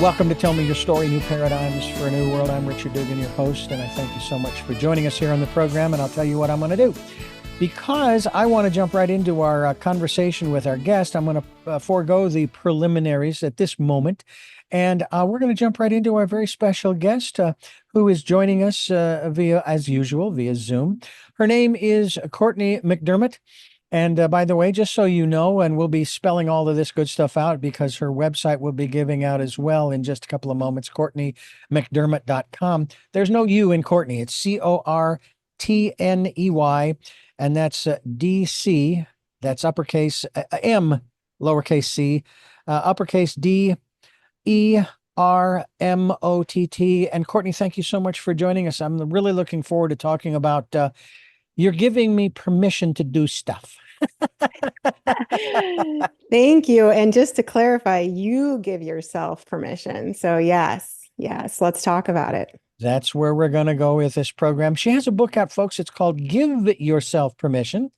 Welcome to Tell Me Your Story, New Paradigms for a New World. I'm Richard Dugan, your host, and I thank you so much for joining us here on the program. And I'll tell you what I'm going to do. Because I want to jump right into our conversation with our guest, I'm going to forego the preliminaries at this moment. And we're going to jump right into our very special guest who is joining us as usual, via Zoom. Her name is Cortney McDermott. And by the way, just so you know, and we'll be spelling all of this good stuff out because her website will be giving out as well in just a couple of moments, CortneyMcDermott.com. There's no U in Cortney. It's Cortney, and that's DC. That's uppercase M, lowercase c, uppercase D, ERMOTT. And Cortney, thank you so much for joining us. I'm really looking forward to talking about you're giving me permission to do stuff. Thank you. And just to clarify, you give yourself permission. So yes, let's talk about it. That's where we're going to go with this program. She has a book out, folks. It's called Give Yourself Permission.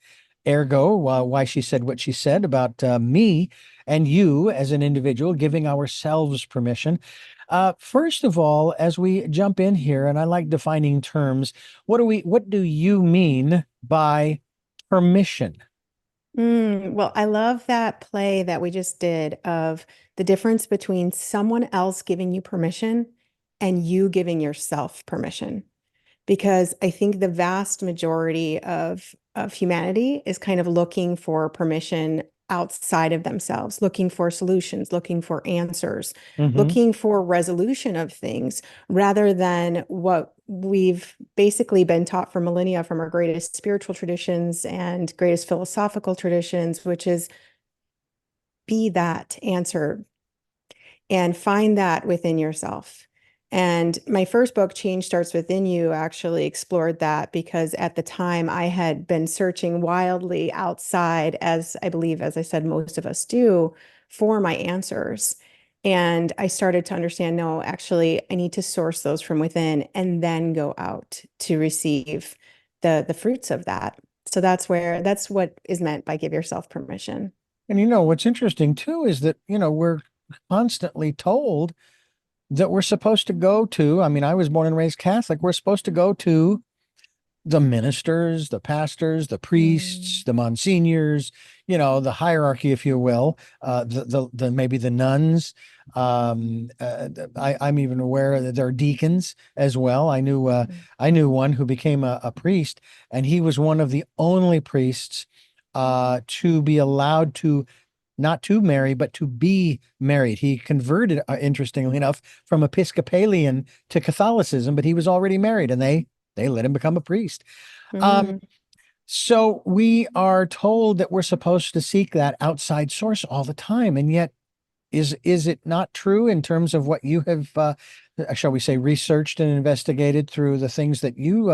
Ergo, why she said what she said about me and you as an individual, giving ourselves permission. First of all, as we jump in here, and I like defining terms, what do you mean by permission? Well, I love that play that we just did of the difference between someone else giving you permission and you giving yourself permission. Because I think the vast majority of humanity is kind of looking for permission outside of themselves, looking for solutions, looking for answers, looking for resolution of things, rather than what we've basically been taught for millennia from our greatest spiritual traditions and greatest philosophical traditions, which is be that answer and find that within yourself. And my first book, Change Starts Within You, actually explored that because at the time I had been searching wildly outside, as I believe, as I said, most of us do, for my answers. And I started to understand, no, actually, I need to source those from within and then go out to receive the fruits of that. So that's what is meant by give yourself permission. And what's interesting too is that, we're constantly told that we're supposed to go to, I was born and raised Catholic. We're supposed to go to the ministers, the pastors, the priests, the monsignors, the hierarchy, if you will, the maybe the nuns. I'm even aware that there are deacons as well. I knew one who became a priest, and he was one of the only priests to be allowed to not to marry, but to be married. He converted, interestingly enough, from Episcopalian to Catholicism, but he was already married, and they let him become a priest. So we are told that we're supposed to seek that outside source all the time, and yet, is it not true in terms of what you have, shall we say, researched and investigated through the things that you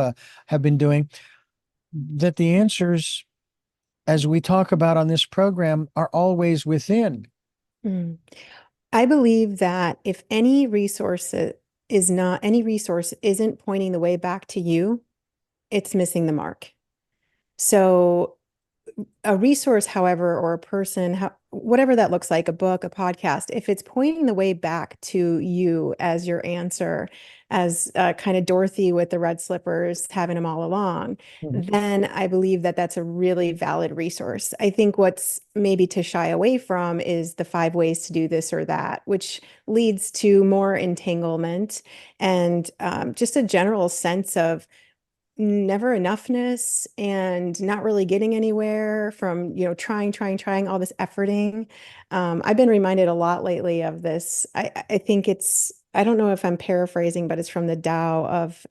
have been doing, that the answers, as we talk about on this program, are always within? I believe that if any resource isn't pointing the way back to you, it's missing the mark. So a resource, however, or a person, whatever that looks like, a book, a podcast, if it's pointing the way back to you as your answer, as kind of Dorothy with the red slippers, having them all along, then I believe that that's a really valid resource. I think what's maybe to shy away from is the 5 ways to do this or that, which leads to more entanglement and just a general sense of never enoughness and not really getting anywhere from, trying all this efforting. I've been reminded a lot lately of this. I think I don't know if I'm paraphrasing, but it's from the Tao of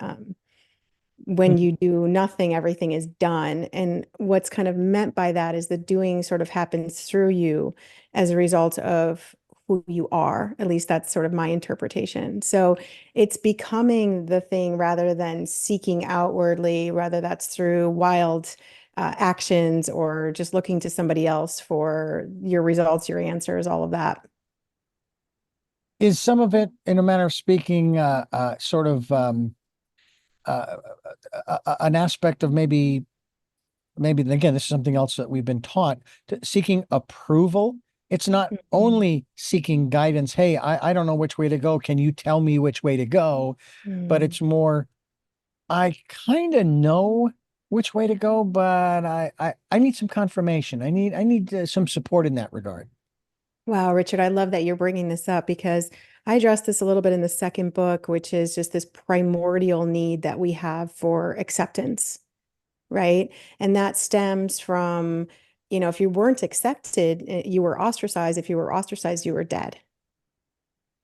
when you do nothing, everything is done. And what's kind of meant by that is the doing sort of happens through you as a result of who you are. At least that's sort of my interpretation. So it's becoming the thing rather than seeking outwardly, rather that's through wild actions or just looking to somebody else for your results, your answers, all of that. Is some of it, in a manner of speaking, sort of an aspect of maybe again, this is something else that we've been taught, seeking approval It's not Mhm. only seeking guidance. Hey, I don't know which way to go. Can you tell me which way to go? But Mm. it's more, I kind of know which way to go, but I need some confirmation. I need some support in that regard. Wow, Richard, I love that you're bringing this up because I addressed this a little bit in the second book, which is just this primordial need that we have for acceptance, right? And that stems from, if you weren't accepted, you were ostracized. If you were ostracized, you were dead.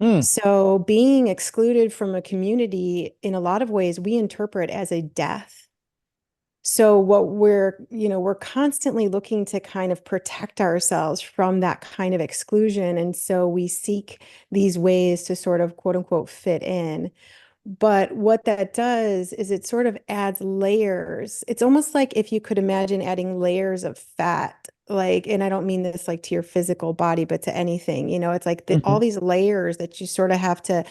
Hmm. So being excluded from a community, in a lot of ways, we interpret as a death. So what we're constantly looking to kind of protect ourselves from that kind of exclusion. And so we seek these ways to sort of quote unquote fit in. But what that does is it sort of adds layers. It's almost like if you could imagine adding layers of fat, like, and I don't mean this like to your physical body, but to anything, it's like all Mhm. these layers that you sort of have to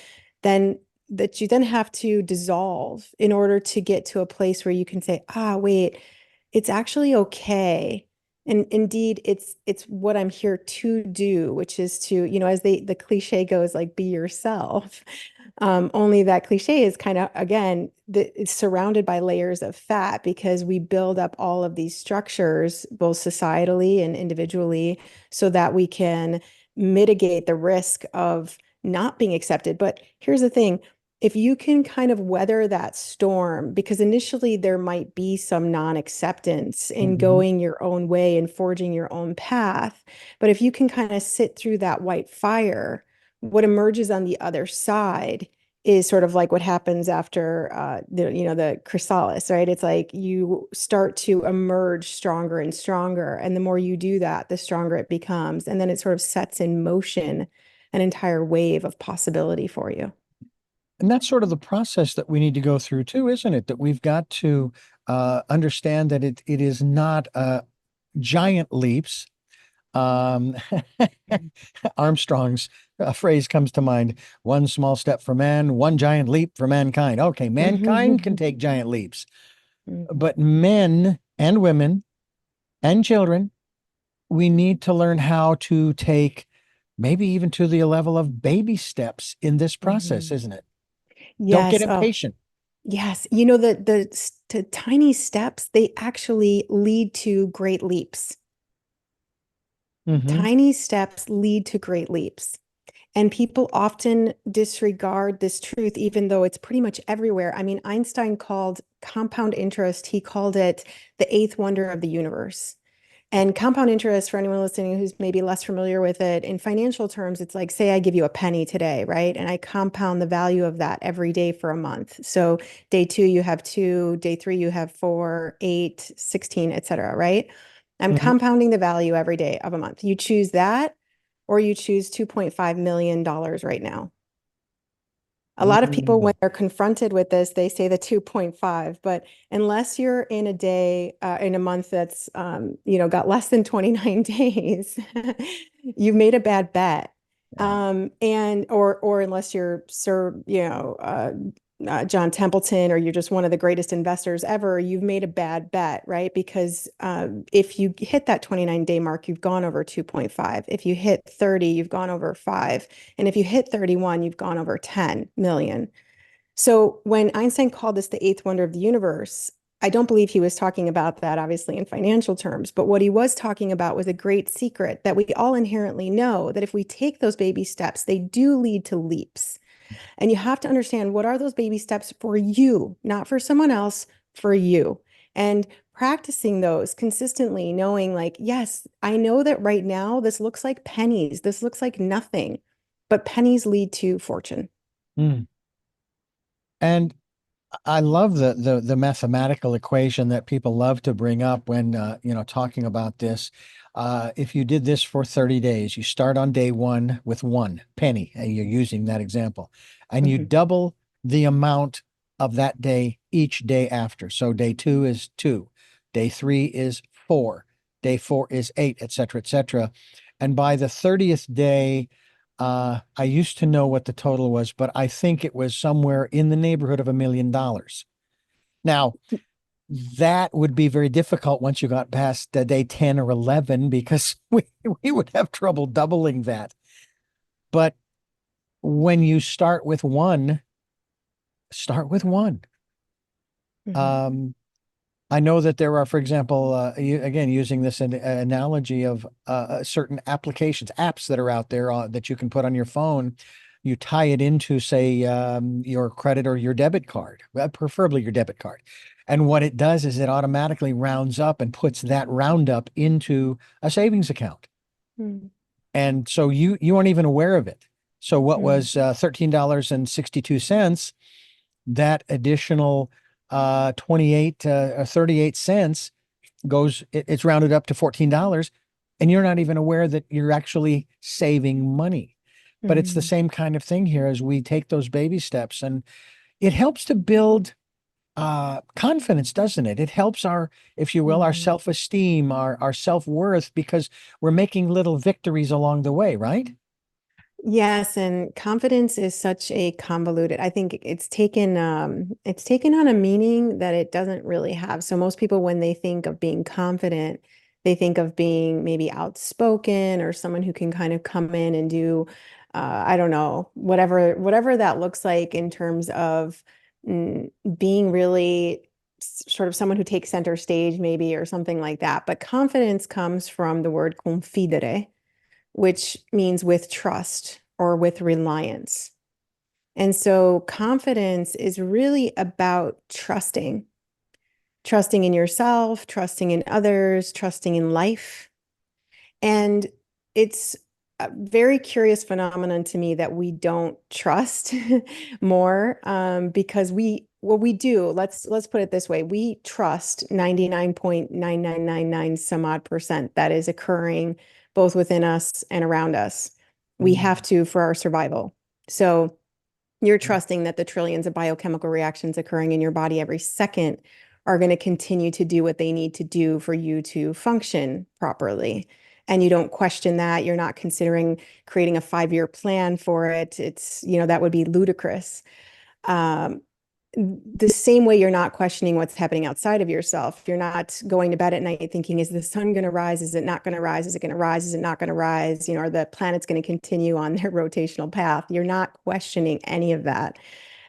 then that you then have to dissolve in order to get to a place where you can say, wait, it's actually okay. And indeed, it's what I'm here to do, which is to, as the cliche goes, like be yourself. Only that cliche is kind of, again, it's surrounded by layers of fat because we build up all of these structures, both societally and individually, so that we can mitigate the risk of not being accepted. But here's the thing. If you can kind of weather that storm, because initially there might be some non-acceptance in Mhm. going your own way and forging your own path, but if you can kind of sit through that white fire, what emerges on the other side is sort of like what happens after the chrysalis, right? It's like you start to emerge stronger and stronger, and the more you do that, the stronger it becomes, and then it sort of sets in motion an entire wave of possibility for you. And that's sort of the process that we need to go through too, isn't it? That we've got to understand that it is not giant leaps. Um, Armstrong's phrase comes to mind: one small step for man, one giant leap for mankind. Okay, mankind can take giant leaps, but men and women and children, we need to learn how to take maybe even to the level of baby steps in this process, Mhm. isn't it? Don't get Yes. Oh, impatient. yes. The tiny steps, they actually lead to great leaps. Hmm. Tiny steps lead to great leaps. And people often disregard this truth, even though it's pretty much everywhere. I mean, Einstein called compound interest, he called it the eighth wonder of the universe. And compound interest, for anyone listening who's maybe less familiar with it, in financial terms, it's like, say I give you a penny today, right? And I compound the value of that every day for a month. So day two, you have two, day three, you have four, 8, 16, etc., right? I'm Hmm. compounding the value every day of a month. You choose that, or you choose $2.5 million right now. A lot of people, when Mm. they're confronted with this, they say the 2.5, but unless you're in a day, in a month that's, got less than 29 days, you've made a bad bet. Yeah. Or unless you're Sir, John Templeton, or you're just one of the greatest investors ever, you've made a bad bet, right? Because if you hit that 29-day mark, you've gone over 2.5. If you hit 30, you've gone over 5. And if you hit 31, you've gone over 10 million. So when Einstein called this the eighth wonder of the universe, I don't believe he was talking about that, obviously, in financial terms. But what he was talking about was a great secret that we all inherently know that if we take those baby steps, they do lead to leaps. And you have to understand, what are those baby steps for you, not for someone else, for you. And practicing those consistently, knowing like, yes, I know that right now this looks like pennies, this looks like nothing, but pennies lead to fortune. Mm. And I love the mathematical equation that people love to bring up when talking about this. If you did this for 30 days, you start on day one with 1 penny, and you're using that example, and you Mhm. double the amount of that day each day after. So day two is 2, day three is 4, day four is 8, etc., etc. And by the 30th day, I used to know what the total was, but I think it was somewhere in the neighborhood of $1 million. Now, that would be very difficult once you got past day 10 or 11 because we would have trouble doubling that. But when you start with one. Mhm. Um, I know that there are, for example, again, using this analogy of certain applications, apps that are out there that you can put on your phone. You tie it into, say, your credit or your debit card, preferably your debit card. And what it does is it automatically rounds up and puts that roundup into a savings account. Mm, And so you aren't even aware of it. So what mm, was $13.62, that additional 28 or 38 cents it's rounded up to $14, and you're not even aware that you're actually saving money. But it's the mm, same kind of thing here as we take those baby steps, and it helps to build confidence, doesn't it? It helps our, if you will, our mhm. self-esteem, our self-worth, because we're making little victories along the way, right? Yes, and confidence is such a convoluted. I think it's taken on a meaning that it doesn't really have. So most people when they think of being confident, they think of being maybe outspoken or someone who can kind of come in and do I don't know, whatever that looks like in terms of being really sort of someone who takes center stage maybe or something like that. But confidence comes from the word confidere, which means with trust or with reliance. And so confidence is really about trusting in yourself, trusting in others, trusting in life. And it's a very curious phenomenon to me that we don't trust more because well, we do. Let's put it this way. We trust 99.9999 some odd percent that is occurring both within us and around us. We have Mm. to for our survival. So you're trusting that the trillions of biochemical reactions occurring in your body every second are going to continue to do what they need to do for you to function properly. And you don't question that. You're not considering creating a 5-year plan for it. It's, that would be ludicrous. Um, the same way you're not questioning what's happening outside of yourself. You're not going to bed at night thinking, is the sun going to rise? Is it not going to rise? Is it going to rise? Is it not going to rise? Are the planets going to continue on their rotational path? You're not questioning any of that.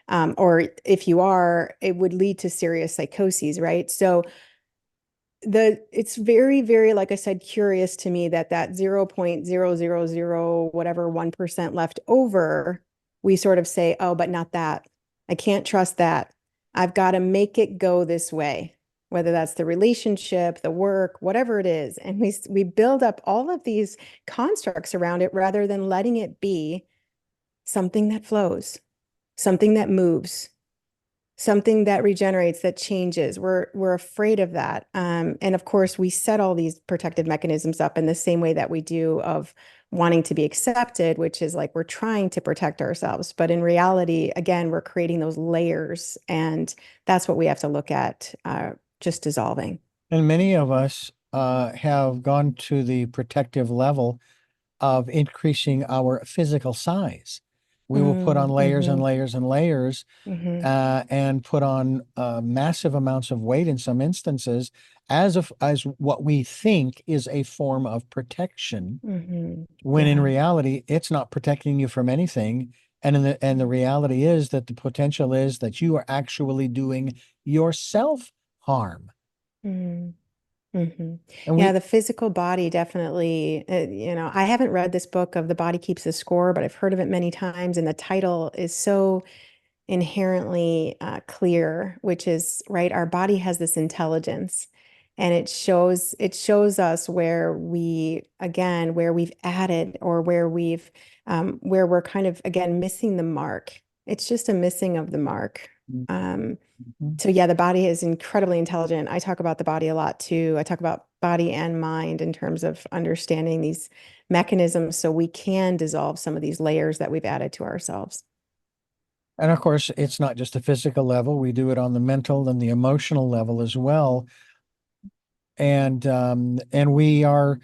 Or if you are, it would lead to serious psychoses, right? So it's very, very, like I said, curious to me that 0.000 whatever 1% left over, we sort of say, oh, but not that. I can't trust that. I've got to make it go this way, whether that's the relationship, the work, whatever it is. And we build up all of these constructs around it rather than letting it be something that flows, something that moves, something that regenerates, that changes. We're afraid of that. And of course, we set all these protective mechanisms up in the same way that we do of wanting to be accepted, which is like we're trying to protect ourselves. But in reality, again, we're creating those layers, and that's what we have to look at, just dissolving. And many of us have gone to the protective level of increasing our physical size. We will put on layers and Mm-hmm, layers and layers mm-hmm, and put on massive amounts of weight in some instances as what we think is a form of protection, mm-hmm. when in Yeah. reality it's not protecting you from anything. And the reality is that the potential is that you are actually doing yourself harm. Mm-hmm. Mm-hmm. And Yeah, we the physical body definitely, I haven't read this book of The Body Keeps the Score, but I've heard of it many times, and the title is so inherently clear, which is, right, our body has this intelligence, and it shows us where we've added or where we're kind of again missing the mark. It's just a missing of the mark. Um, Mhm. so yeah, the body is incredibly intelligent. I talk about the body a lot too. I talk about body and mind in terms of understanding these mechanisms so we can dissolve some of these layers that we've added to ourselves. And of course, it's not just a physical level. We do it on the mental and the emotional level as well. And we are,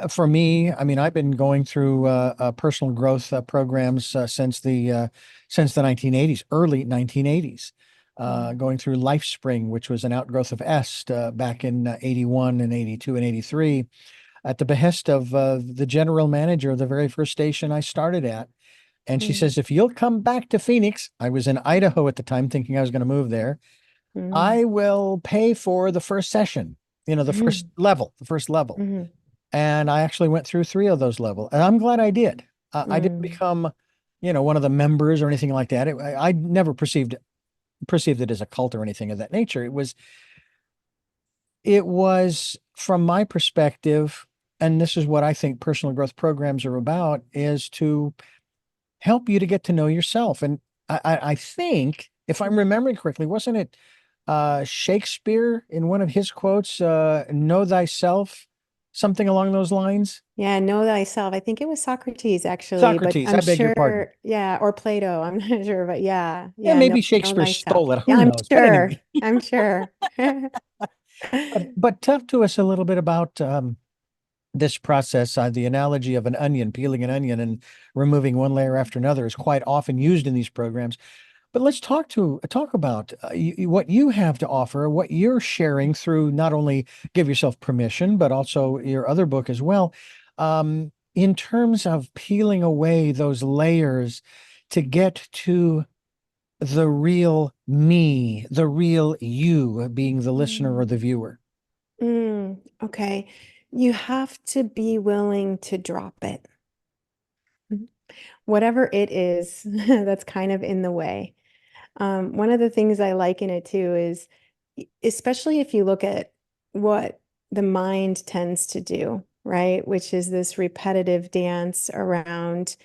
for me, I mean, I've been going through personal growth programs since the 1980s, early 1980s. going through LifeSpring, which was an outgrowth of EST back in 81 and 82 and 83, at the behest of the general manager of the very first station I started at. And she Mm, says, if you'll come back to Phoenix, I was in Idaho at the time thinking I was going to move there, mm, I will pay for the first session, the first mm, level, the first level. mm, And I actually went through three of those levels, and I'm glad I did. I didn't mm, become, one of the members or anything like that. I never perceived it as a cult or anything of that nature. It was from my perspective, and this is what I think personal growth programs are about, is to help you to get to know yourself. And I think, if I'm remembering correctly, wasn't it Shakespeare in one of his quotes, know thyself, something along those lines? Yeah, know thyself. I think it was Socrates actually, but Socrates, I'm I beg your pardon. sure, yeah, or Plato. I'm not sure, but yeah, Yeah, yeah, maybe know Shakespeare thyself. stole it. Yeah, Who I'm knows? But sure. anyway, I'm sure. but talk to us a little bit about this process. The analogy of an onion, peeling an onion and removing one layer after another is quite often used in these programs. But let's talk about what you have to offer, what you're sharing through not only Give Yourself Permission, but also your other book as well, in terms of peeling away those layers to get to the real me, the real you, being the listener or the Mm, viewer. okay. You have to be willing to drop it. Mhm. Whatever it is that's kind of in the way. One of the things I liken it to is, especially if you look at what the mind tends to do, right? Which is this repetitive dance around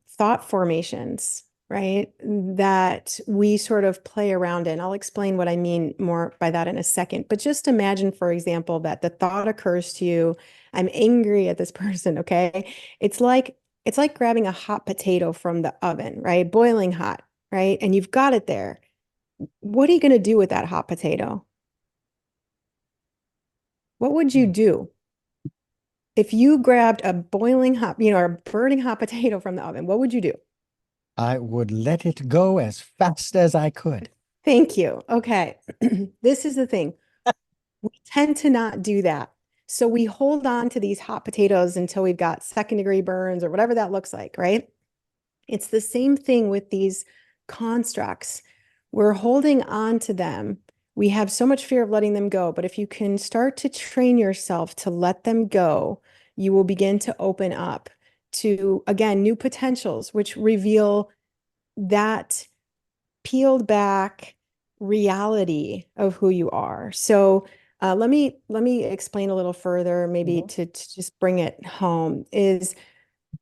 thought formations, right? That we sort of play around in. I'll explain what I mean more by that in a second. But just imagine, for example, that the thought occurs to you, I'm angry at this person, okay? It's like it's like grabbing a hot potato from the oven, right? Boiling hot, right? And you've got it there. What are you going to do with that hot potato? What would you do? If you grabbed a boiling hot, or a burning hot potato from the oven, what would you do? I would let it go as fast as I could. Thank you. Okay. This is the thing. We tend to not do that. So we hold on to these hot potatoes until we've got second-degree burns or whatever that looks like, right? It's the same thing with these constructs. We're holding on to them. We have so much fear of letting them go. But if you can start to train yourself to let them go, you will begin to open up to, again, new potentials, which reveal that peeled back reality of who you are. So let me explain a little further, maybe Mhm. to just bring it home. Is,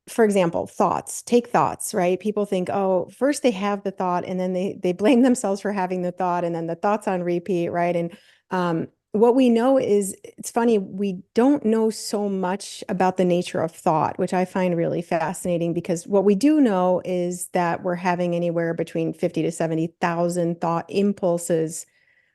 for example, thoughts. Take thoughts, right? People think, oh, first they have the thought, and then they blame themselves for having the thought, and then the thought's on repeat, right? And what we know is, it's funny, we don't know so much about the nature of thought, which I find really fascinating, because what we do know is that we're having anywhere between 50 to 70,000 thought impulses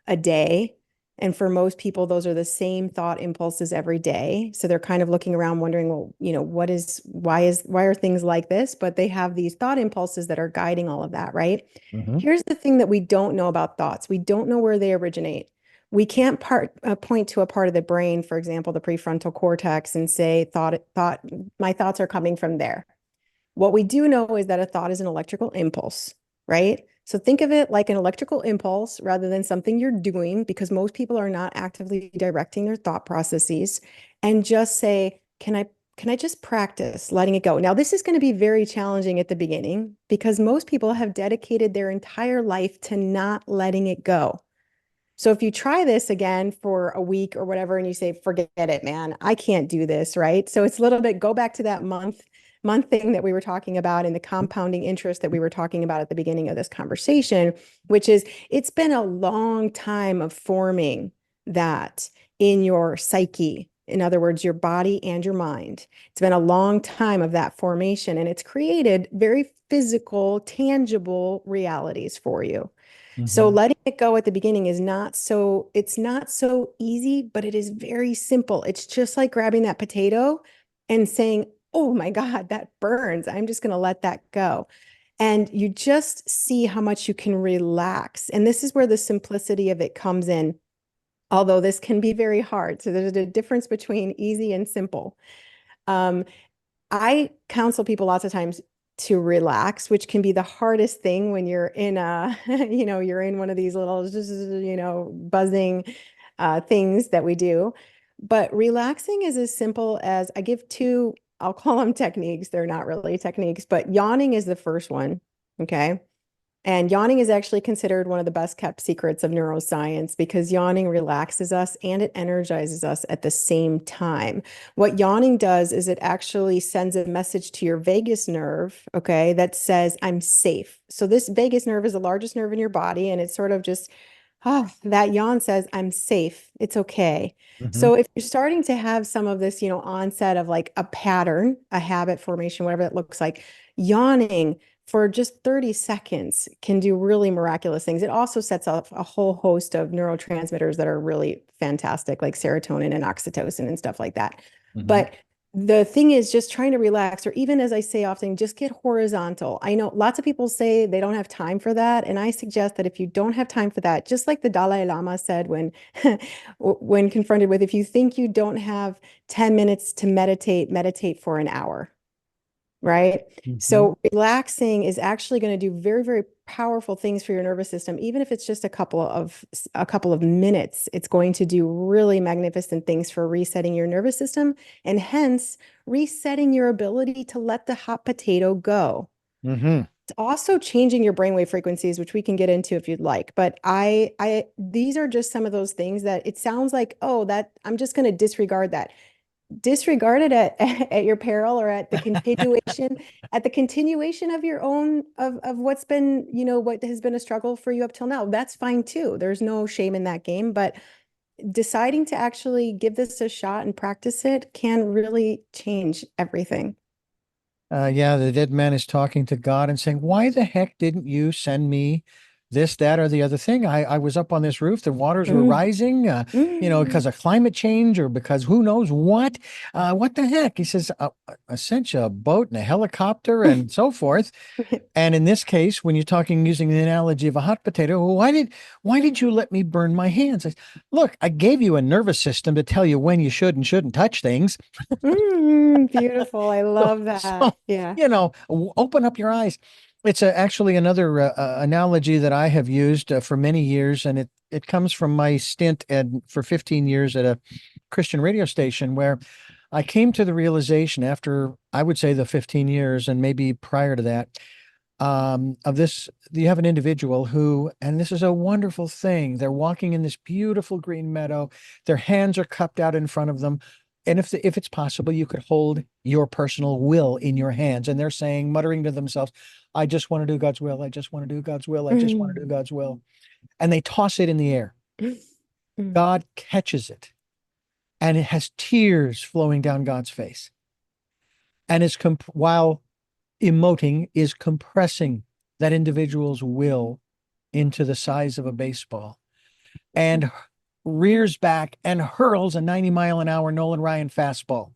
a day. And for most people, those are the same thought impulses every day. So they're kind of looking around wondering, well, why are things like this? But they have these thought impulses that are guiding all of that, right? Mhm. Here's the thing that we don't know about thoughts. We don't know where they originate. We can't point to a part of the brain, for example, the prefrontal cortex, and say, my thoughts are coming from there. What we do know is that a thought is an electrical impulse, right? So think of it like an electrical impulse rather than something you're doing, because most people are not actively directing their thought processes. And just say, can I just practice letting it go? Now, this is going to be very challenging at the beginning, because most people have dedicated their entire life to not letting it go. So if you try this again for a week or whatever, and you say, forget it, man, I can't do this, right? So it's a little bit, go back to that month thing that we were talking about, and the compounding interest that we were talking about at the beginning of this conversation, which is, it's been a long time of forming that in your psyche. In other words, your body and your mind. It's been a long time of that formation, and it's created very physical, tangible realities for you. So Mhm. letting it go at the beginning it's not so easy, but it is very simple. It's just like grabbing that potato and saying, oh my God, that burns. I'm just going to let that go. And you just see how much you can relax. And this is where the simplicity of it comes in, although this can be very hard. So there's a difference between easy and simple. Um, I counsel people lots of times to relax, which can be the hardest thing when you're in a, you're in one of these little, buzzing things that we do. But relaxing is as simple as I give two, I'll call them techniques. They're not really techniques, but yawning is the first one. Okay. And yawning is actually considered one of the best kept secrets of neuroscience because yawning relaxes us and it energizes us at the same time. What yawning does is it actually sends a message to your vagus nerve, okay, that says, I'm safe. So this vagus nerve is the largest nerve in your body, and it's sort of just, that yawn says, I'm safe. It's okay. Mm-hmm. So if you're starting to have some of this, onset of like a pattern, a habit formation, whatever it looks like, yawning for just 30 seconds can do really miraculous things. It also sets off a whole host of neurotransmitters that are really fantastic, like serotonin and oxytocin and stuff like that. Mm-hmm. But the thing is just trying to relax, or even as I say often, just get horizontal. I know lots of people say they don't have time for that. And I suggest that if you don't have time for that, just like the Dalai Lama said when, when confronted with, if you think you don't have 10 minutes to meditate, meditate for an hour. Right. Mm-hmm. So relaxing is actually going to do very, very powerful things for your nervous system. Even if it's just a couple of minutes, it's going to do really magnificent things for resetting your nervous system and hence resetting your ability to let the hot potato go. Mm-hmm. It's also changing your brainwave frequencies, which we can get into if you'd like. But these are just some of those things that it sounds like, oh, that I'm just going to disregard it at your peril, or at the continuation of your own of what's been, what has been a struggle for you up till now. That's fine too. There's no shame in that game, but deciding to actually give this a shot and practice it can really change everything. Yeah, the dead man is talking to God and saying, "Why the heck didn't you send me this, that, or the other thing? I was up on this roof, the waters were Mm, rising, because mm. of climate change or because who knows what? What the heck?" He says, "I sent you a boat and a helicopter and so forth." And in this case, when you're talking using the analogy of a hot potato, well, why did you let me burn my hands? Look, I gave you a nervous system to tell you when you should and shouldn't touch things. Beautiful. I So, love so that. Yeah. open up your eyes. It's actually another analogy that I have used for many years, and it comes from my stint for 15 years at a Christian radio station where I came to the realization after, I would say, the 15 years and maybe prior to that, of this. You have an individual who, and this is a wonderful thing, they're walking in this beautiful green meadow, their hands are cupped out in front of them, and if it's possible, you could hold your personal will in your hands, and they're saying, muttering to themselves, I just want to do God's will, I just want to do God's will, I just want to do Mm. God's will. And they toss it in the air. Mm. God catches it, and it has tears flowing down God's face, and is while emoting, is compressing that individual's will into the size of a baseball, and rears back and hurls a 90-mile-an-hour Nolan Ryan fastball.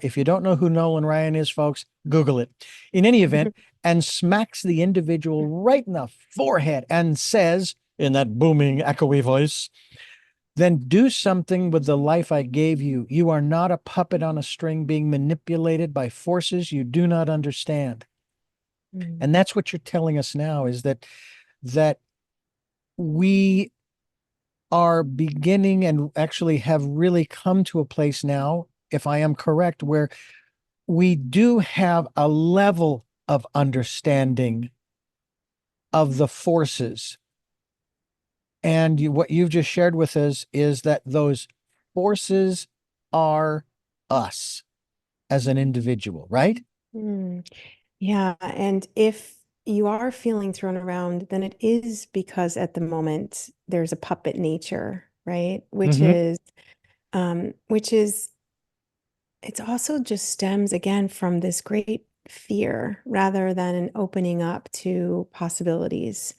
If you don't know who Nolan Ryan is, folks, Google it. In any event, and smacks the individual right in the forehead and says, in that booming, echoey voice, then do something with the life I gave you. You are not a puppet on a string being manipulated by forces you do not understand. Mm. And that's what you're telling us now, is that we are beginning and actually have really come to a place now, if I am correct, where we do have a level of understanding of the forces. And what you've just shared with us is that those forces are us as an individual, right? Mm. Yeah, and if you are feeling thrown around, then it is because at the moment there's a puppet nature, right? Which Mm-hmm. is, which is, it's also just stems again from this great fear rather than an opening up to possibilities.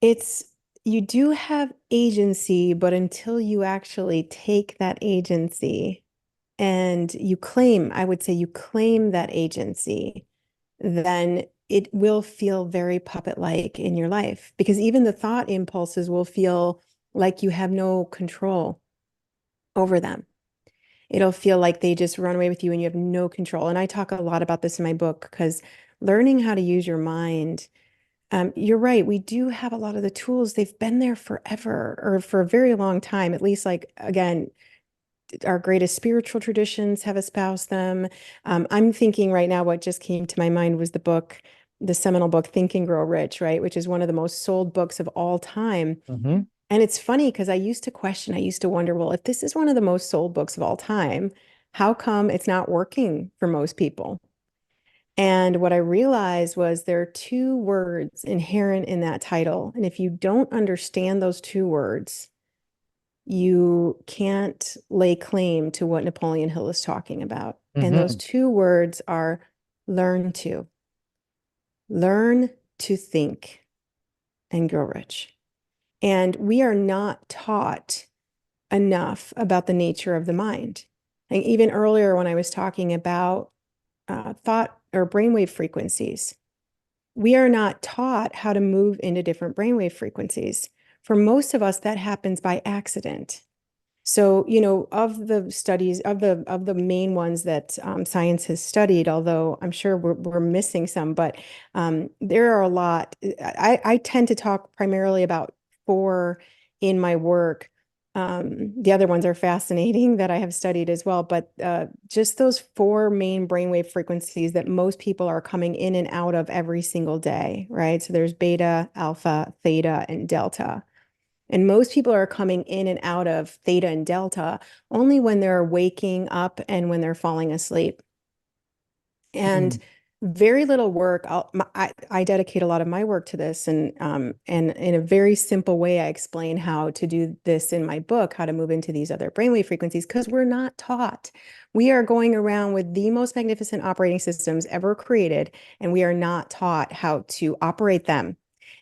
It's, you do have agency, but until you actually take that agency and you claim, I would say you claim that agency, then it will feel very puppet-like in your life, because even the thought impulses will feel like you have no control over them. It'll feel like they just run away with you and you have no control. And I talk a lot about this in my book, because learning how to use your mind, you're right. We do have a lot of the tools. They've been there forever, or for a very long time, at least, like, again, our greatest spiritual traditions have espoused them. I'm thinking right now, what just came to my mind was the seminal book, Think and Grow Rich, right? Which is one of the most sold books of all time. Mm-hmm. And it's funny because I used to wonder, well, if this is one of the most sold books of all time, how come it's not working for most people? And what I realized was there are two words inherent in that title. And if you don't understand those two words, you can't lay claim to what Napoleon Hill is talking about. And those Mm-hmm. two words are learn to. Learn to think and grow rich. And we are not taught enough about the nature of the mind. And even earlier, when I was talking about thought or brainwave frequencies, we are not taught how to move into different brainwave frequencies. For most of us, that happens by accident. So, of the studies, of the main ones that science has studied, although I'm sure we're missing some, but there are a lot. I tend to talk primarily about four in my work. The other ones are fascinating that I have studied as well, but just those four main brainwave frequencies that most people are coming in and out of every single day, right? So there's beta, alpha, theta, and delta. And most people are coming in and out of theta and delta only when they're waking up and when they're falling asleep. And very little work. I dedicate a lot of my work to this, and in a very simple way, I explain how to do this in my book, how to move into these other brainwave frequencies, because we're not taught. We are going around with the most magnificent operating systems ever created, and we are not taught how to operate them.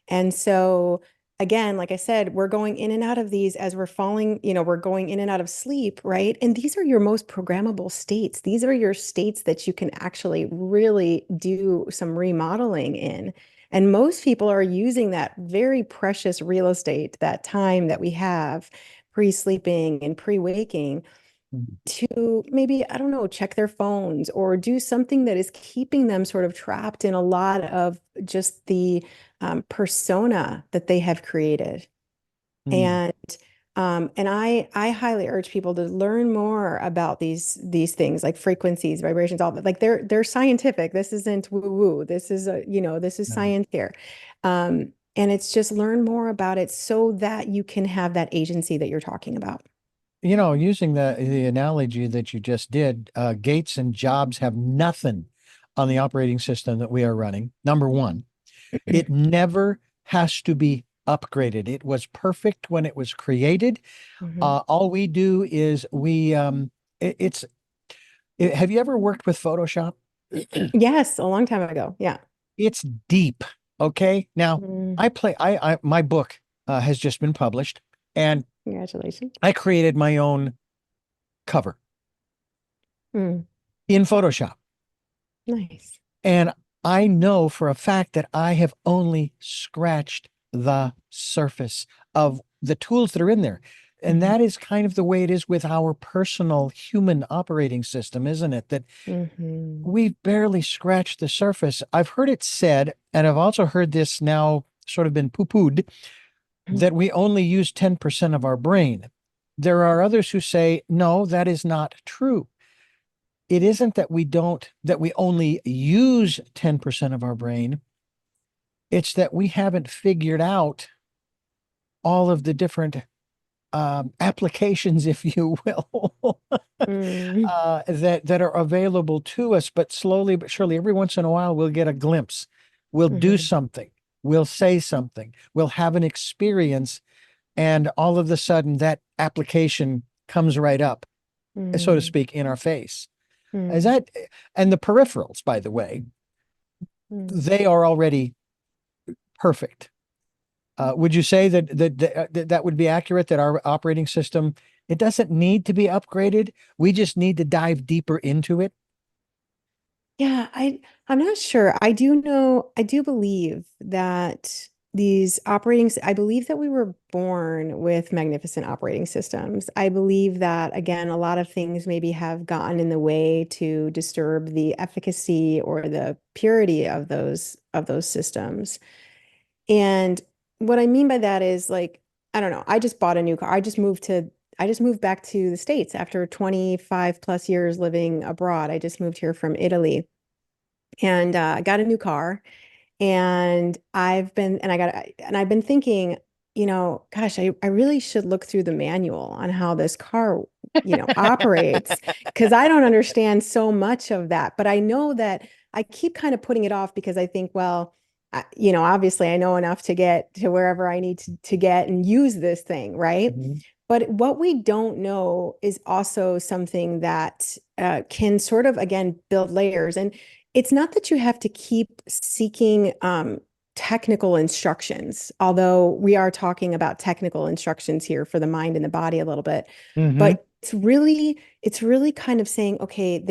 And so, again, like I said, we're going in and out of these as we're falling, we're going in and out of sleep, right? And these are your most programmable states. These are your states that you can actually really do some remodeling in. And most people are using that very precious real estate, that time that we have pre-sleeping and pre-waking, to maybe, I don't know, check their phones or do something that is keeping them sort of trapped in a lot of just the persona that they have created. Mm-hmm. And I highly urge people to learn more about these things, like frequencies, vibrations, all that. Like, they're scientific. This isn't woo-woo. This is this is No. science here. And it's just learn more about it so that you can have that agency that you're talking about. Using the analogy that you just did, Gates and Jobs have nothing on the operating system that we are running. Number one, it never has to be upgraded. It was perfect when it was created. Mhm. All we do is have you ever worked with Photoshop? Yes, a long time ago. Yeah. It's deep. Okay. Now, Mm, my book has just been published, and congratulations. I created my own cover Mm, in Photoshop. nice. And I know for a fact that I have only scratched the surface of the tools that are in there. And Mhm, that is kind of the way it is with our personal human operating system, isn't it? That mhm, we've barely scratched the surface. I've heard it said, and I've also heard this now sort of been poo-pooed, mhm, that we only use 10% of our brain. There are others who say, no, that is not true. It isn't that we only use 10% of our brain. It's that we haven't figured out all of the different applications, if you will, mm, that are available to us. But slowly but surely, every once in a while, we'll get a glimpse. We'll do mhm, something. We'll say something. We'll have an experience, and all of a sudden, that application comes right up, so to mm, speak, in our face. Is mm, that and the peripherals, by the way, mm. they are already perfect. Would you say that would be accurate, that our operating system, it doesn't need to be upgraded? We just need to dive deeper into it. Yeah, I'm not sure. I do believe that I believe that we were born with magnificent operating systems. I believe that, again, a lot of things maybe have gotten in the way to disturb the efficacy or the purity of those systems. And what I mean by that is, like, I don't know, I just bought a new car. I just moved back to the States after 25 plus years living abroad. I just moved here from Italy and got a new car. And I've been thinking, gosh, I really should look through the manual on how this car, operates, because I don't understand so much of that. But I know that I keep kind of putting it off because I think, well, obviously I know enough to get to wherever I need to get and use this thing, right? Mhm. But what we don't know is also something that can sort of, again, build layers. And it's not that you have to keep seeking technical instructions, although we are talking about technical instructions here for the mind and the body a little bit. Mhm. But it's really kind of saying, okay,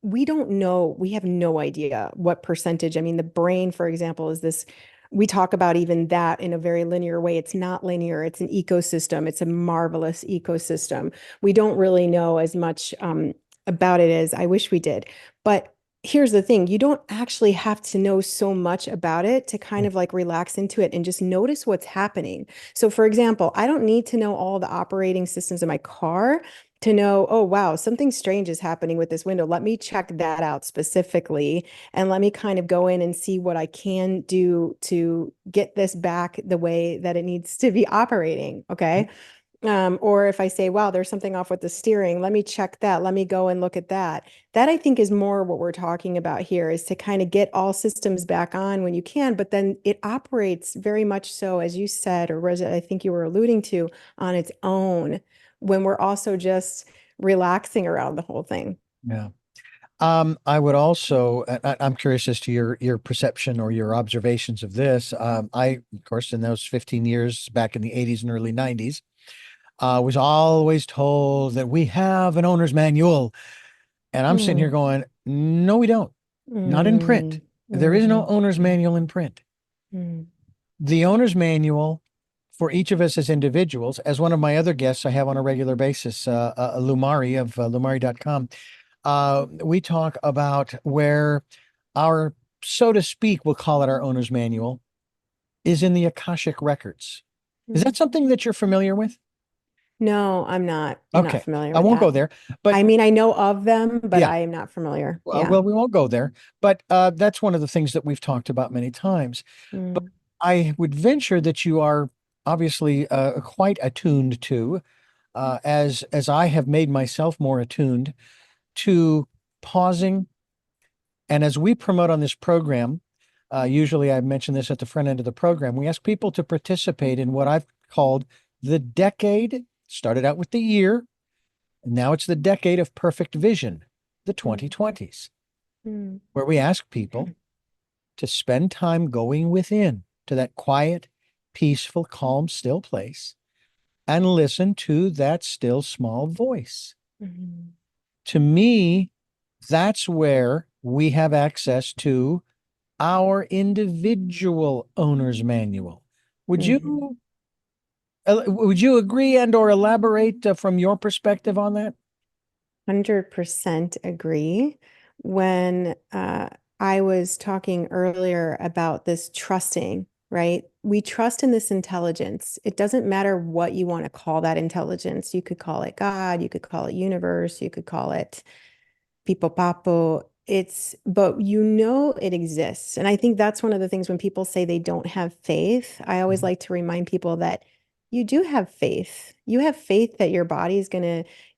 we don't know, we have no idea what percentage. I mean, the brain, for example, is this, we talk about even that in a very linear way. It's not linear, it's an ecosystem, it's a marvelous ecosystem. We don't really know as much about it as I wish we did. But here's the thing, you don't actually have to know so much about it to kind of like relax into it and just notice what's happening. So, for example, I don't need to know all the operating systems in my car to know, oh, wow, something strange is happening with this window. Let me check that out specifically, and let me kind of go in and see what I can do to get this back the way that it needs to be operating. Okay. Or if I say, wow, there's something off with the steering, let me check that. Let me go and look at that. That I think is more what we're talking about here, is to kind of get all systems back on when you can, but then it operates very much so, as you said, or as I think you were alluding to, on its own, when we're also just relaxing around the whole thing. Yeah. I would also, I'm curious as to your perception or your observations of this. Of course, in those 15 years back in the 80s and early 90s, was always told that we have an owner's manual. And I'm sitting here Mm, going, no, we don't. Not in print. mm, There is no mhm, owner's manual in print. mm, The owner's manual for each of us as individuals, as one of my other guests I have on a regular basis, Lumari of lumari.com, we talk about where our, so to speak, we'll call it our owner's manual, is in the Akashic records. Is mm. that something that you're familiar with? No, I'm not. I'm not Okay, familiar I with won't go that. there, but I mean, I know of them, but yeah, I am not familiar. well, Yeah. we won't go there, but that's one of the things that we've talked about many times. But Mm, I would venture that you are obviously quite attuned to, as I have made myself more attuned to pausing. And as we promote on this program, usually I mention this at the front end of the program, we ask people to participate in what I've called the decade. Started out with the year, and now it's the decade of perfect vision, the mm, 2020s, mm, where we ask people to spend time going within to that quiet, peaceful, calm, still place and listen to that still small voice. mm, To me, that's where we have access to our individual owner's manual. Would mhm. you would you agree and or elaborate from your perspective on that? 100% agree. When I was talking earlier about this trusting, right? We trust in this intelligence. It doesn't matter what you want to call that intelligence. You could call it God, you could call it universe, you could call it Pipo Papo. But it exists. And I think that's one of the things when people say they don't have faith, I always like to remind people that you do have faith. You have faith that you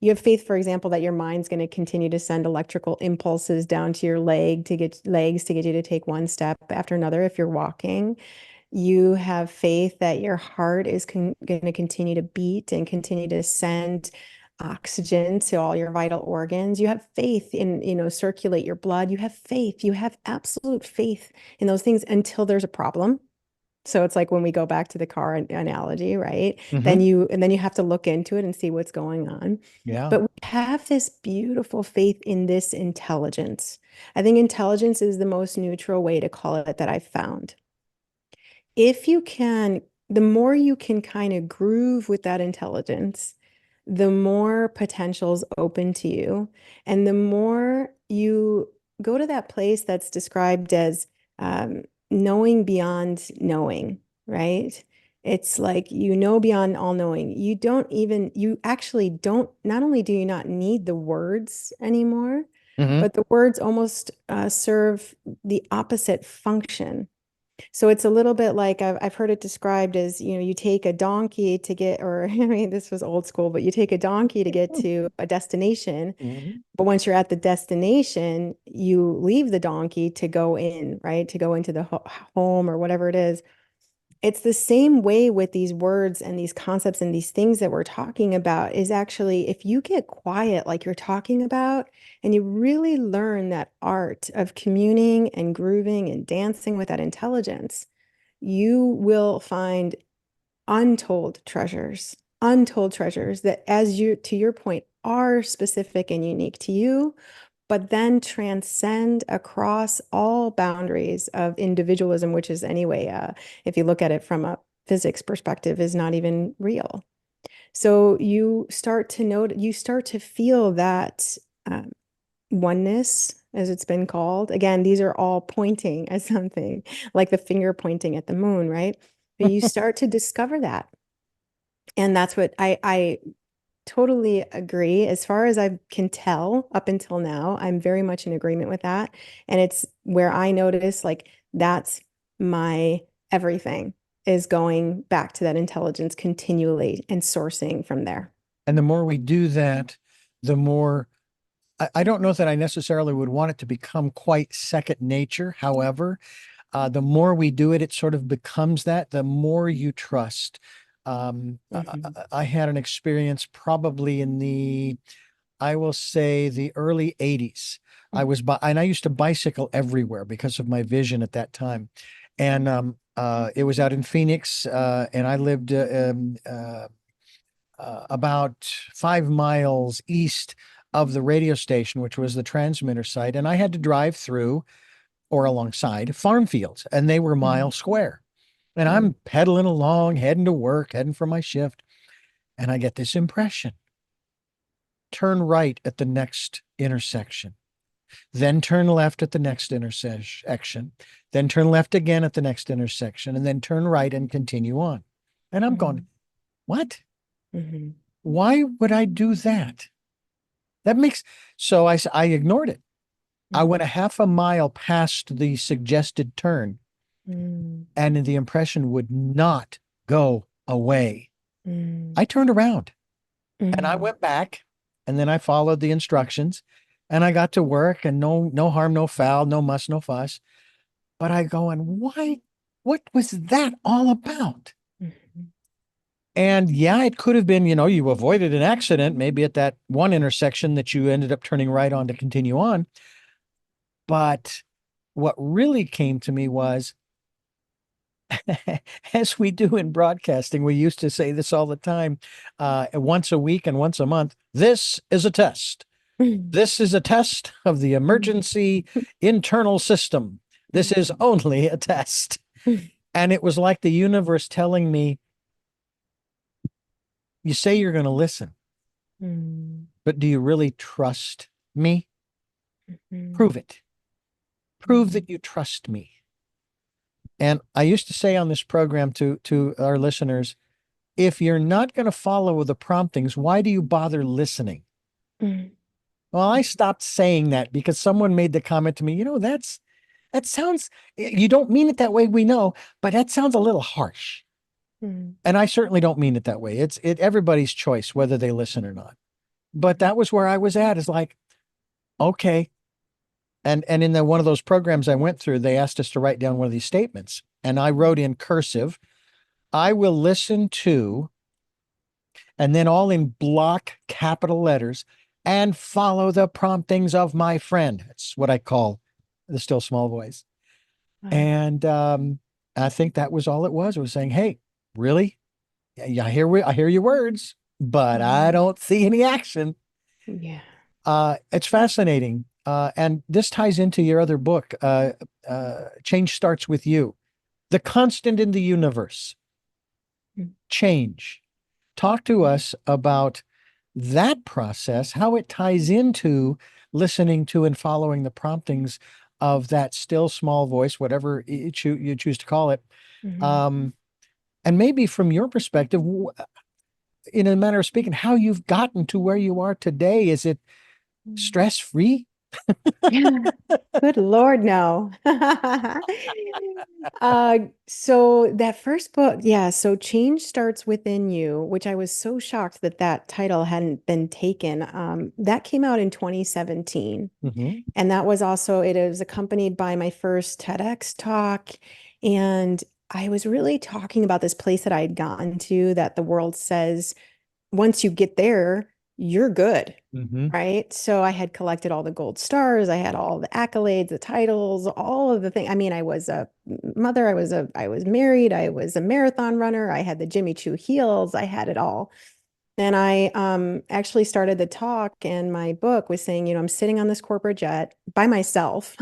have faith, for example, that your mind's going to continue to send electrical impulses down to your legs to get you to take one step after another if you're walking. You have faith that your heart is going to continue to beat and continue to send oxygen to all your vital organs. You have faith in, circulate your blood. You have faith. You have absolute faith in those things until there's a problem. So it's like when we go back to the car analogy, right? Hmm. Then you have to look into it and see what's going on. Yeah. But we have this beautiful faith in this intelligence. I think intelligence is the most neutral way to call it that I've found. If you can, the more you can kind of groove with that intelligence, the more potentials open to you. And the more you go to that place that's described as knowing beyond knowing, right? It's like you know beyond all knowing. You actually don't, not only do you not need the words anymore, Hmm. but the words almost serve the opposite function. So it's a little bit like I've heard it described as, you take a donkey to get, or I mean, this was old school, but you take a donkey to get to a destination. Hmm. But once you're at the destination, you leave the donkey to go in, right? To go into the home or whatever it is. It's the same way with these words and these concepts and these things that we're talking about is actually if you get quiet, like you're talking about, and you really learn that art of communing and grooving and dancing with that intelligence, you will find untold treasures that, as you, to your point, are specific and unique to you, but then transcend across all boundaries of individualism, which is anyway, if you look at it from a physics perspective, is not even real. So you start to feel that um, oneness, as it's been called. Again, these are all pointing at something, like the finger pointing at the moon, right? But you start to discover that. And that's what I totally agree. As far as I can tell up until now, I'm very much in agreement with that. And it's where I notice like that's my everything is going back to that intelligence continually and sourcing from there. And the more we do that, the more I don't know that I necessarily would want it to become quite second nature. However, the more we do it, it sort of becomes that, the more you trust. Mhm. I had an experience probably in I will say the early 80s. And I used to bicycle everywhere because of my vision at that time. And it was out in Phoenix, and I lived about 5 miles east of the radio station, which was the transmitter site. And I had to drive through or alongside farm fields, and they were mile Mhm. square. And Mhm. I'm pedaling along, heading to work, heading for my shift. And I get this impression: turn right at the next intersection, then turn left at the next intersection, then turn left again at the next intersection, and then turn right and continue on. And I'm going, Mhm. what? Mhm. Why would I do that? That makes so I ignored it. I went a Mhm. half a mile past the suggested turn, Mhm. and the impression would not go away. Mhm. I turned around and I Mhm. went back, and then I followed the instructions, and I got to work, and no harm, no foul, no muss, no fuss. But I go, and why? What was that all about? Mhm. And yeah, it could have been, you avoided an accident, maybe at that one intersection that you ended up turning right on to continue on. But what really came to me was, as we do in broadcasting, we used to say this all the time, once a week and once a month. This is a test. Mhm. This is a test of the emergency internal system. This is only a test. And it was like the universe telling me, you say you're going to listen, Mhm. but do you really trust me? Mhm. Prove it. Prove Mhm. that you trust me. And I used to say on this program to our listeners, if you're not going to follow the promptings, why do you bother listening? Mhm. Well, I stopped saying that because someone made the comment to me, that sounds, you don't mean it that way, we know, but that sounds a little harsh. Mhm. And I certainly don't mean it that way. It's everybody's choice whether they listen or not. But that was where I was at, is like, okay. And in one of those programs I went through, they asked us to write down one of these statements. And I wrote in cursive, I will listen to, and then all in block capital letters, and follow the promptings of my friend. It's what I call the still small voice. Wow. And I think that was all it was. It was saying, hey, really? Yeah, I hear your words, but I Mhm. don't see any action. Yeah. It's fascinating. And this ties into your other book, Change Starts With You, the constant in the universe, Mm. change. Talk to us about that process, how it ties into listening to and following the promptings of that still small voice, whatever you choose to call it. Mhm. Um, and maybe from your perspective, in a manner of speaking, how you've gotten to where you are today. Is it Mm. stress free? Good Lord, no. So that first book, yeah, so Change Starts Within You, which I was so shocked that that title hadn't been taken. That came out in 2017. Hmm. And that was also, it was accompanied by my first TEDx talk. And I was really talking about this place that I had gotten to that the world says, once you get there, you're good. Hmm. Right. So I had collected all the gold stars. I had all the accolades, the titles, all of the things. I mean, I was a mother. I was married. I was a marathon runner. I had the Jimmy Choo heels. I had it all. And I actually started the talk, and my book was saying, I'm sitting on this corporate jet by myself,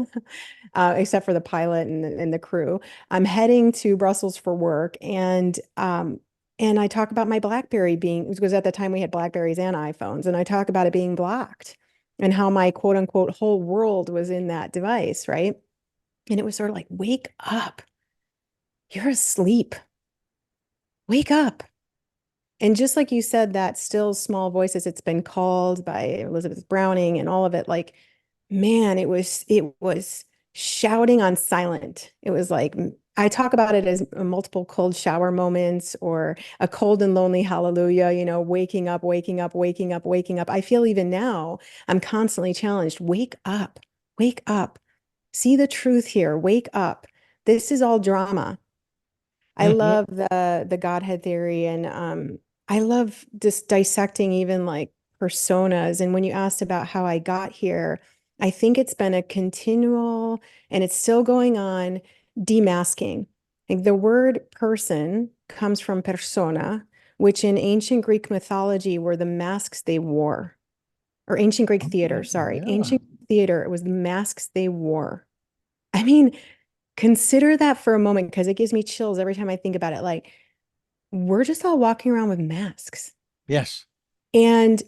except for the pilot and the crew. I'm heading to Brussels for work, and I talk about my BlackBerry being, because at the time we had Blackberries and iPhones, and I talk about it being blocked and how my quote unquote whole world was in that device, right? And it was sort of like, wake up, you're asleep, wake up. And just like you said, that still small voices, it's been called by Elizabeth Browning and all of it, like, man, it was shouting on silent. It was like I talk about it as multiple cold shower moments or a cold and lonely hallelujah, waking up, waking up, waking up, waking up. I feel even now I'm constantly challenged. Wake up, wake up. See the truth here. Wake up. This is all drama. I Hmm. love the Godhead theory, and I love just dissecting even like personas. And when you asked about how I got here, I think it's been a continual, and it's still going on, demasking. Like the word person comes from persona, which in ancient Greek mythology were the masks they wore, or ancient Greek theater, Okay. sorry, Yeah. ancient theater, it was the masks they wore. I mean, consider that for a moment because it gives me chills every time I think about it. Like, we're just all walking around with masks. Yes. And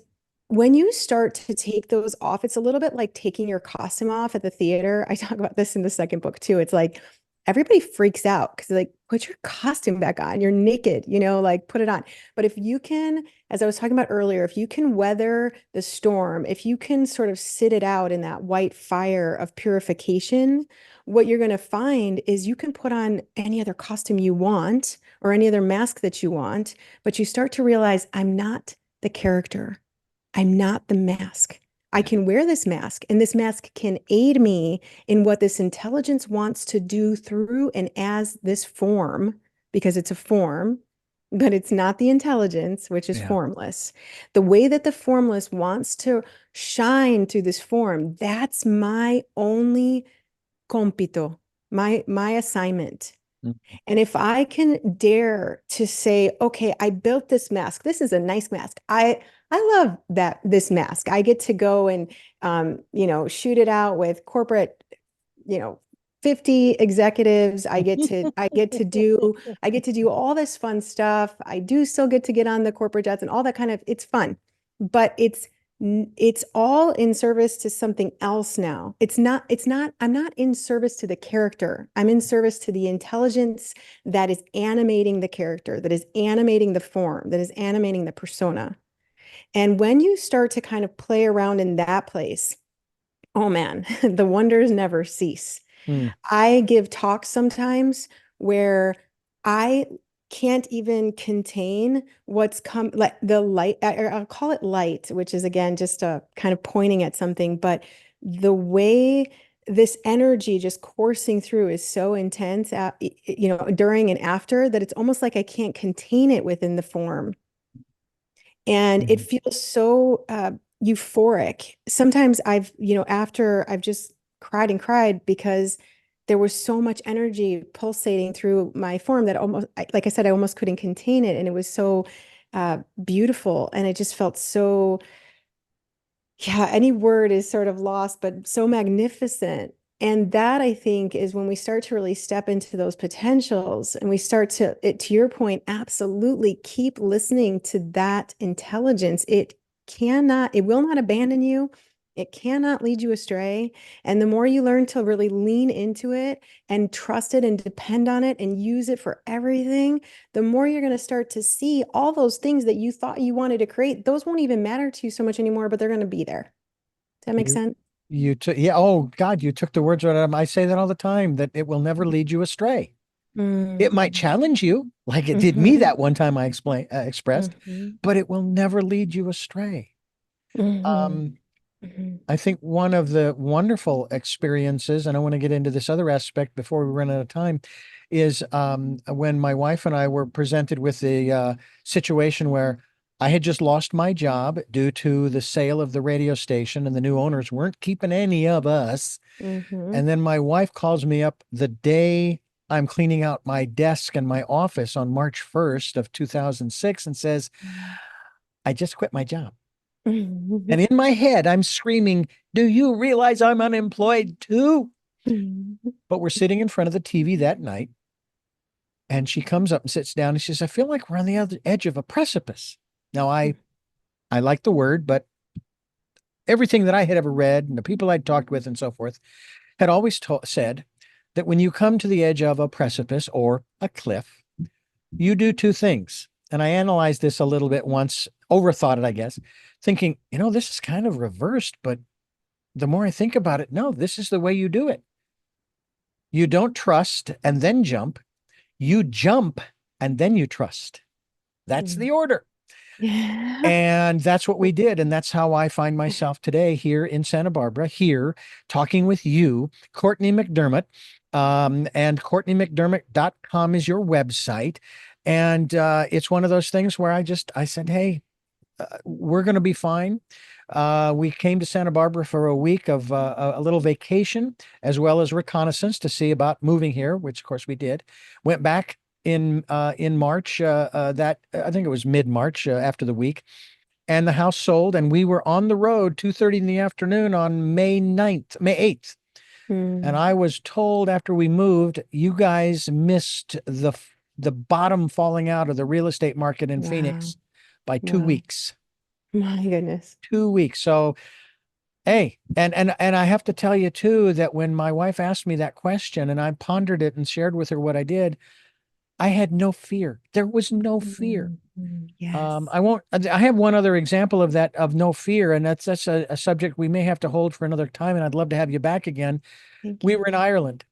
when you start to take those off, it's a little bit like taking your costume off at the theater. I talk about this in the second book too. It's like everybody freaks out because like, put your costume back on. You're naked, like put it on. But if you can, as I was talking about earlier, if you can weather the storm, if you can sort of sit it out in that white fire of purification, what you're going to find is you can put on any other costume you want or any other mask that you want, but you start to realize I'm not the character. I'm not the mask. I Yeah. can wear this mask, and this mask can aid me in what this intelligence wants to do through and as this form, because it's a form, but it's not the intelligence, which is Yeah. formless. The way that the formless wants to shine through this form, that's my only compito, my assignment. Mm. And if I can dare to say, okay, I built this mask. This is a nice mask. I love that this mask. I get to go and shoot it out with corporate, you know, 50 executives. I get to do all this fun stuff. I do still get to get on the corporate jets and all that kind of, it's fun. But it's all in service to something else now. I'm not in service to the character. I'm in service to the intelligence that is animating the character, that is animating the form, that is animating the persona. And when you start to kind of play around in that place, oh man, the wonders never cease. Mm. I give talks sometimes where I can't even contain what's come, like the light, or I'll call it light, which is again just a kind of pointing at something, but the way this energy just coursing through is so intense, during and after that it's almost like I can't contain it within the form. And it Mm. feels so euphoric. Sometimes after I've just cried and cried because there was so much energy pulsating through my form that almost, like I said, I almost couldn't contain it. And it was so beautiful. And it just felt so, yeah, any word is sort of lost, but so magnificent. And that I think is when we start to really step into those potentials and we start to your point, absolutely keep listening to that intelligence. It will not abandon you. It cannot lead you astray. And the more you learn to really lean into it and trust it and depend on it and use it for everything, the more you're going to start to see all those things that you thought you wanted to create. Those won't even matter to you so much anymore, but they're going to be there. Does that make You sense? you took yeah, oh God, you took the words right out of I say that all the time, that it will never lead you astray. It might Mm. challenge you, like it did me Mhm. that one time I expressed, Mhm. but it will never lead you astray. Mhm. Um, Mhm. I think one of the wonderful experiences, and I want to get into this other aspect before we run out of time, is when my wife and I were presented with the situation where I had just lost my job due to the sale of the radio station, and the new owners weren't keeping any of us. Mhm. And then my wife calls me up the day I'm cleaning out my desk and my office on March 1st of 2006 and says, I just quit my job. And Mhm. in my head, I'm screaming, do you realize I'm unemployed too? Mhm. But we're sitting in front of the TV that night, and she comes up and sits down and she says, I feel like we're on the other edge of a precipice. Now, I like the word, but everything that I had ever read and the people I'd talked with and so forth had always said that when you come to the edge of a precipice or a cliff, you do two things. And I analyzed this a little bit once, overthought it, I guess, thinking, this is kind of reversed, but the more I think about it, no, this is the way you do it. You don't trust and then jump. You jump and then you trust. That's Mhm. the order. Yeah. And that's what we did. And that's how I find myself today here in Santa Barbara, here talking with you, Cortney McDermott. And CourtneyMcDermott.com is your website. And it's one of those things where I said, hey, we're going to be fine. We came to Santa Barbara for a week of a little vacation, as well as reconnaissance to see about moving here, which of course we did. Went back in March. That I think it was mid-March after the week, and the house sold, and we were on the road 2:30 in the afternoon on May 8th. And Mm. I was told after we moved, you guys missed the bottom falling out of the real estate market in Wow. Phoenix by two Wow. weeks. My goodness. 2 weeks. So, hey, and I have to tell you too that when my wife asked me that question and I pondered it and shared with her what I did, I had no fear. There was no fear. Mhm. Yes. I have one other example of that, of no fear, and that's a subject we may have to hold for another time, and I'd love to have you back again. Thank We you. were in Ireland,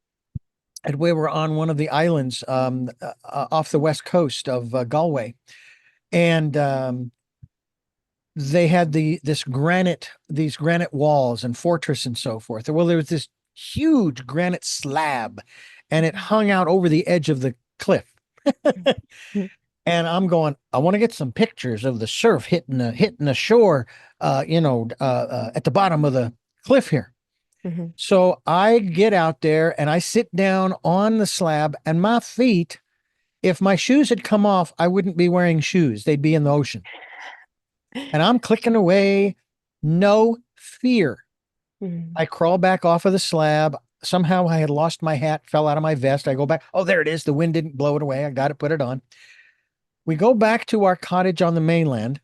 and we were on one of the islands off the west coast of Galway, and they had these granite walls and fortress and so forth. Well, there was this huge granite slab, and it Mhm. hung out over the edge of the cliff. Mhm. And I'm going, I want to get some pictures of the surf hitting the shore, at the bottom of the cliff here. Mhm. So I get out there and I sit down on the slab, and my feet, if my shoes had come off, I wouldn't be wearing shoes. They'd be in the ocean. And I'm clicking away, no fear. Mhm. I crawl back off of the slab. Somehow I had lost my hat, fell out of my vest. I go back. Oh, there it is. The wind didn't blow it away. I got it, put it on. We go back to our cottage on the mainland.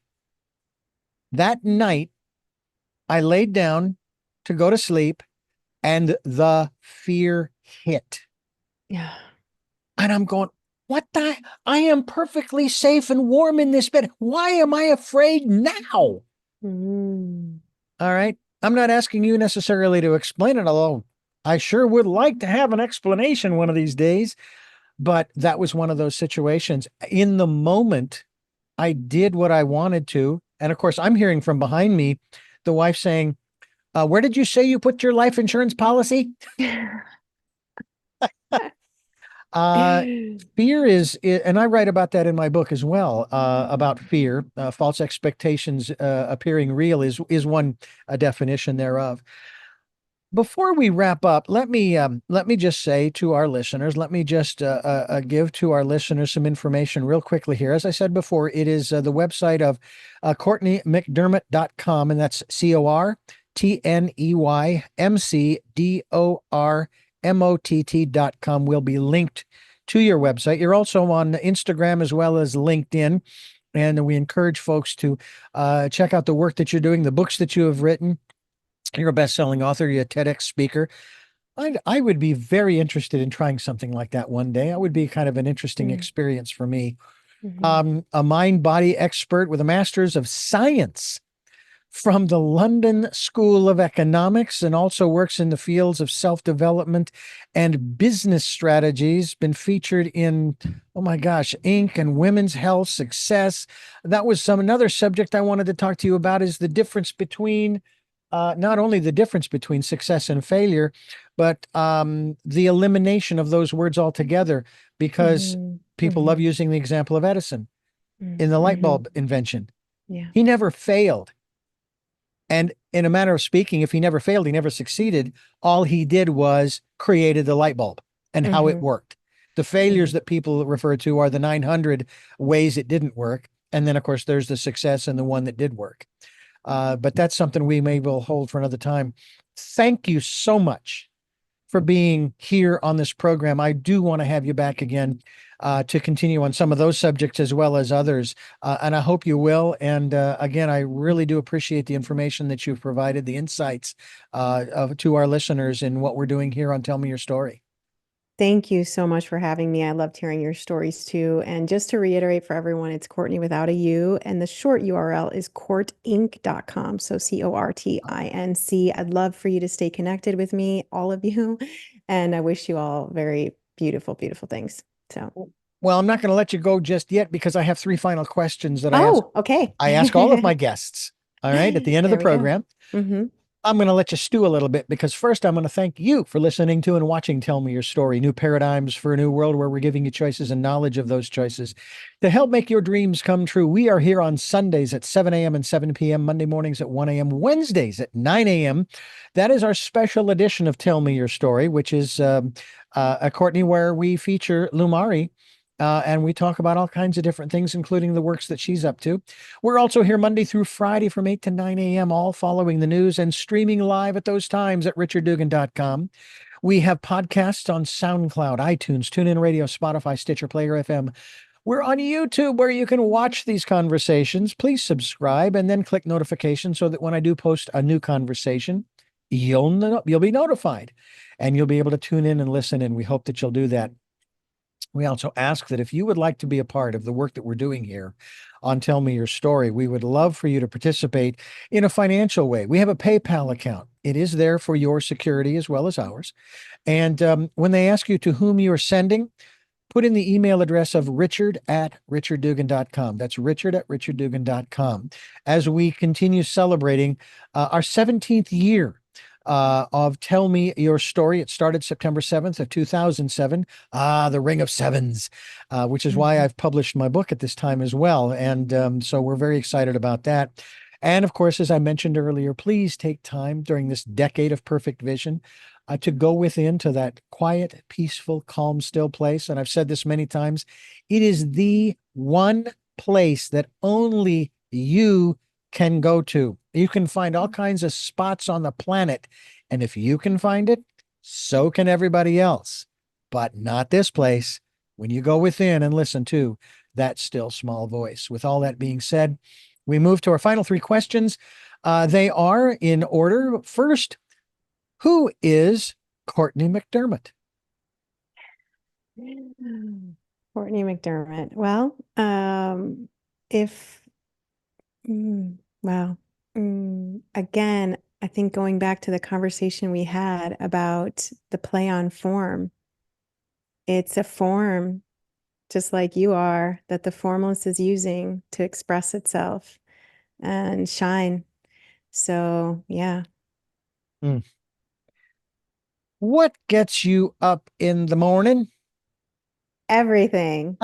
That night, I laid down to go to sleep, and the fear hit. Yeah. And I'm going, what the? I am perfectly safe and warm in this bed. Why am I afraid now? Mm. All right. I'm not asking you necessarily to explain it, although I sure would like to have an explanation one of these days. But that was one of those situations. In the moment, I did what I wanted to. And of course, I'm hearing from behind me the wife saying, where did you say you put your life insurance policy? Uh, Fear and I write about that in my book as well, about fear. False expectations appearing real is one definition thereof. Before we wrap up, let me just say to our listeners, let me just give to our listeners some information real quickly here. As I said before, it is the website of CortneyMcDermott.com, and that's CortneyMcDormott.com will be linked to your website. You're also on Instagram as well as LinkedIn. And we encourage folks to check out the work that you're doing, the books that you have written. You're a best-selling author, you're a TEDx speaker. I would be very interested in trying something like that one day. That would be kind of an interesting Mm, experience for me. mhm, A mind body expert with a master's of science from the London School of Economics, and also works in the fields of self-development and business strategies. Been featured in, oh my gosh, Inc. and Women's Health Success. That was another subject I wanted to talk to you about, is the difference between not only the difference between success and failure, but the elimination of those words altogether, because mhm, people love mhm, using the example of Edison mm, in the light mhm. bulb invention. Yeah. He never failed. And in a manner of speaking, if he never failed, he never succeeded. All he did was created the light bulb and how it Mhm, worked. The failures mhm. that people refer to are the 900 ways it didn't work. And then, of course, there's the success and the one that did work. But that's something we may will hold for another time. Thank you so much for being here on this program. I do want to have you back again to continue on some of those subjects as well as others. And I hope you will. And again, I really do appreciate the information that you've provided, the insights to our listeners in what we're doing here on Tell Me Your Story. Thank you so much for having me. I loved hearing your stories too. And just to reiterate for everyone, it's Courtney without a U, and the short URL is cortinc.com. So CORTINC. I'd love for you to stay connected with me, all of you. And I wish you all very beautiful, beautiful things. So, Well, I'm not going to let you go just yet because I have three final questions that oh, okay. I ask all of my guests. All right, at the end of the There we go. program. Hmm. I'm going to let you stew a little bit, because first I'm going to thank you for listening to and watching Tell Me Your Story, new paradigms for a new world, where we're giving you choices and knowledge of those choices to help make your dreams come true. We are here on Sundays at 7 a.m. and 7 p.m., Monday mornings at 1 a.m., Wednesdays at 9 a.m. That is our special edition of Tell Me Your Story, which is a Courtney, where we feature Lumari. And we talk about all kinds of different things, including the works that she's up to. We're also here Monday through Friday from 8 to 9 a.m., all following the news and streaming live at those times at richarddugan.com. We have podcasts on SoundCloud, iTunes, TuneIn Radio, Spotify, Stitcher, Player FM. We're on YouTube, where you can watch these conversations. Please subscribe and then click notification so that when I do post a new conversation, you'll be notified and you'll be able to tune in and listen. And we hope that you'll do that. We also ask that if you would like to be a part of the work that we're doing here on Tell Me Your Story, we would love for you to participate in a financial way. We have a PayPal account. It is there for your security as well as ours. And when they ask you to whom you are sending, put in the email address of richard@richarddugan.com. That's richard@richarddugan.com. As we continue celebrating our 17th year of Tell Me Your Story. It started September 7th of 2007. The Ring of Sevens, which is why Hmm. I've published my book at this time as well. And so we're very excited about that. And of course, as I mentioned earlier, please take time during this decade of perfect vision to go within to that quiet, peaceful, calm, still place. And I've said this many times, it is the one place that only you can go to. You can find all kinds of spots on the planet. And if you can find it, so can everybody else. But not this place. When you go within and listen to that still small voice. With all that being said, we move to our final three questions. They are in order. First, who is Cortney McDermott? Courtney McDermott. Well, if wow. Again, I think going back to the conversation we had about the play on form, it's a form, just like you are, that the formless is using to express itself and shine. So, yeah. Hmm. What gets you up in the morning? Everything.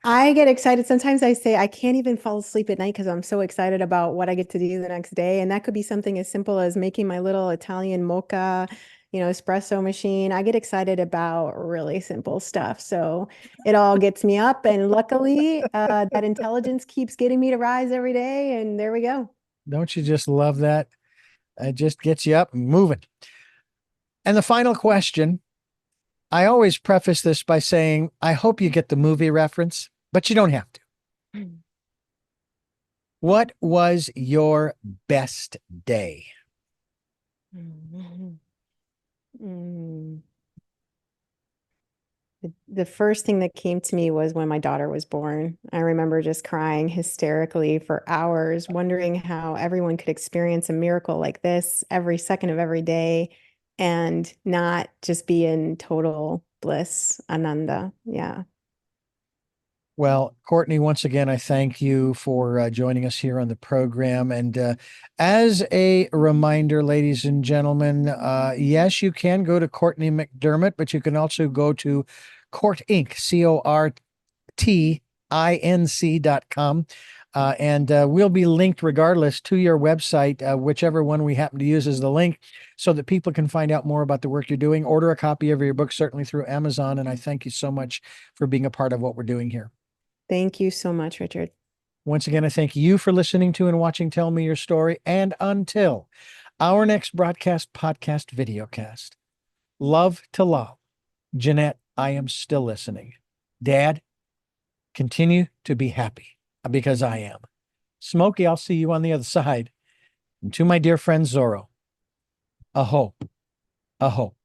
I get excited. Sometimes I say I can't even fall asleep at night because I'm so excited about what I get to do the next day. And that could be something as simple as making my little Italian mocha, espresso machine. I get excited about really simple stuff. So it all gets me up. And luckily, that intelligence keeps getting me to rise every day. And there we go. Don't you just love that? It just gets you up and moving. And the final question, I always preface this by saying, I hope you get the movie reference, but you don't have to. What was your best day? Mm. The first thing that came to me was when my daughter was born. I remember just crying hysterically for hours, wondering how everyone could experience a miracle like this every second of every day and not just be in total bliss, ananda. Yeah. Well, Cortney, once again, I thank you for joining us here on the program. And as a reminder, ladies and gentlemen, yes, you can go to Cortney McDermott, but you can also go to Court Inc., CORTINC.com. And we'll be linked regardless to your website, whichever one we happen to use as the link, so that people can find out more about the work you're doing. Order a copy of your book, certainly through Amazon. And I thank you so much for being a part of what we're doing here. Thank you so much, Richard. Once again, I thank you for listening to and watching Tell Me Your Story. And until our next broadcast, podcast, videocast, love to love. Jeanette, I am still listening. Dad, continue to be happy because I am. Smokey, I'll see you on the other side. And to my dear friend Zorro, a hope, a hope.